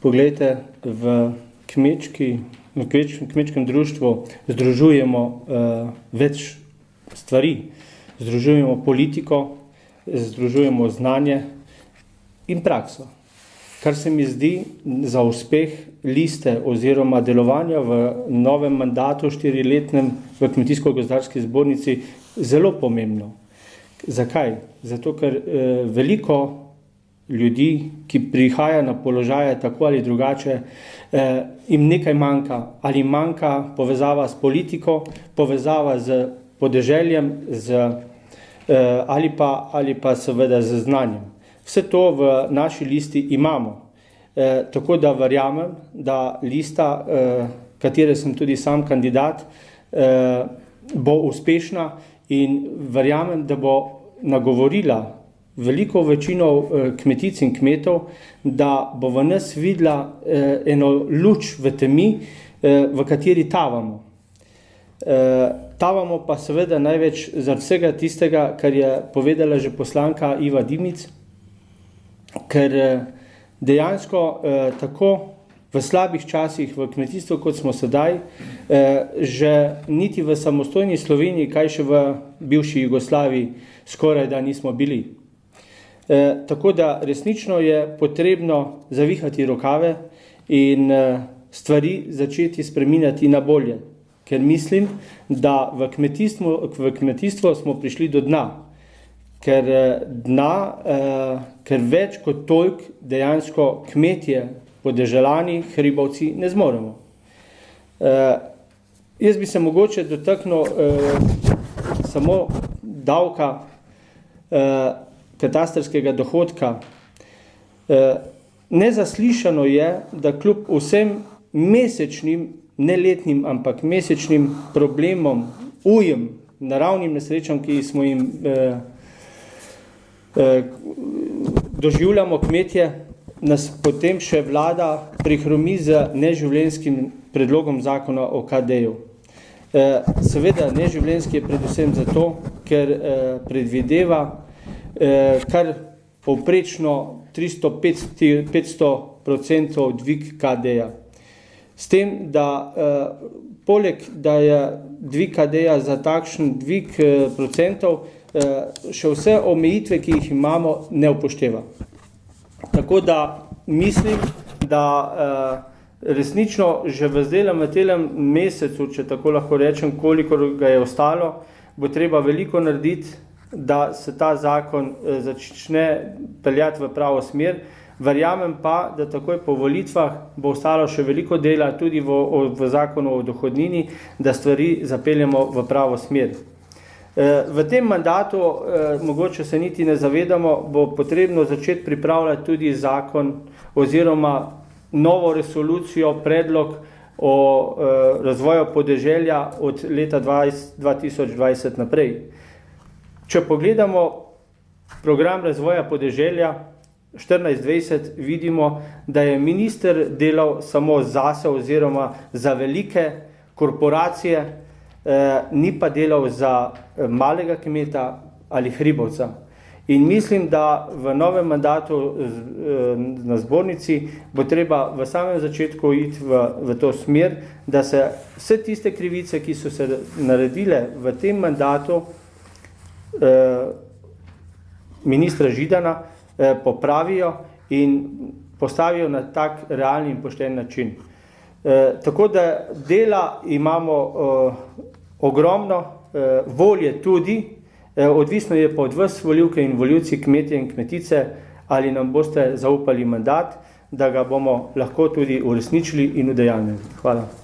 Poglejte, v kmečkem društvu združujemo več stvari. Združujemo politiko, združujemo znanje in prakso. Kar se mi zdi za uspeh liste oziroma delovanja v novem mandatu 4-letnem v Kmetijsko-gozdarski zbornici zelo pomembno. Zakaj? Zato, ker veliko ljudi, ki prihaja na položaje tako ali drugače, jim nekaj manjka. Ali manjka povezava s politiko, povezava z podeželjem, ali pa seveda z znanjem. Vse to v naši listi imamo. Tako da verjamem, da lista, katere sem tudi sam kandidat, bo uspešna in verjamem, da bo nagovorila veliko večino kmetic in kmetov, da bo v nas videla eno luč v temi, v kateri tavamo. Tavamo pa seveda največ zaradi vsega tistega, kar je povedala že poslanka Iva Dimic, ker dejansko tako v slabih časih v kmetijstvu, kot smo sedaj, že niti v samostojni Sloveniji, kaj še v bivši Jugoslaviji, skoraj da nismo bili. Tako da resnično je potrebno zavihati rokave in stvari začeti spreminjati na bolje. Ker mislim, da v kmetijstvo smo prišli do dna. Ker več kot toliko dejansko kmetje, podeželani, hribovci ne zmoremo. Jaz bi se mogoče dotaknil samo davka katastrskega dohodka. Nezaslišano je, da kljub vsem mesečnim, ne letnim, ampak mesečnim problemom, ujm, naravnim nesrečam, ki smo jim doživljamo kmetje, nas potem še vlada prihromi z neživljenjskim predlogom zakona o KD-ju. Seveda neživljenjski je predvsem zato, ker predvideva kar povprečno 300-500% dvig KD-ja. S tem, da poleg, da je dvig KD-ja za takšen dvig procentov, še vse omejitve, ki jih imamo, ne upošteva. Tako da mislim, da resnično že v telem mesecu, če tako lahko rečem, kolikor ga je ostalo, bo treba veliko narediti, da se ta zakon začne peljati v pravo smer. Verjamem pa, da takoj po volitvah bo ostalo še veliko dela tudi v zakonu o dohodnini, da stvari zapeljemo v pravo smer. V tem mandatu, mogoče se niti ne zavedamo, bo potrebno začeti pripravljati tudi zakon oziroma novo resolucijo, predlog o razvoju podeželja od leta 2020 naprej. Če pogledamo program razvoja podeželja 14-20, vidimo, da je minister delal samo zase oziroma za velike korporacije, ni pa delal za malega kmeta ali hribovca. In mislim, da v novem mandatu na zbornici bo treba v samem začetku iti v to smer, da se vse tiste krivice, ki so se naredile v tem mandatu ministra Židana, popravijo in postavijo na tak realni in pošten način. Tako da dela imamo ogromno, volje tudi, odvisno je pa od vas, volivke in volivci, kmetje in kmetice, ali nam boste zaupali mandat, da ga bomo lahko tudi uresničili in udejanjili. Hvala.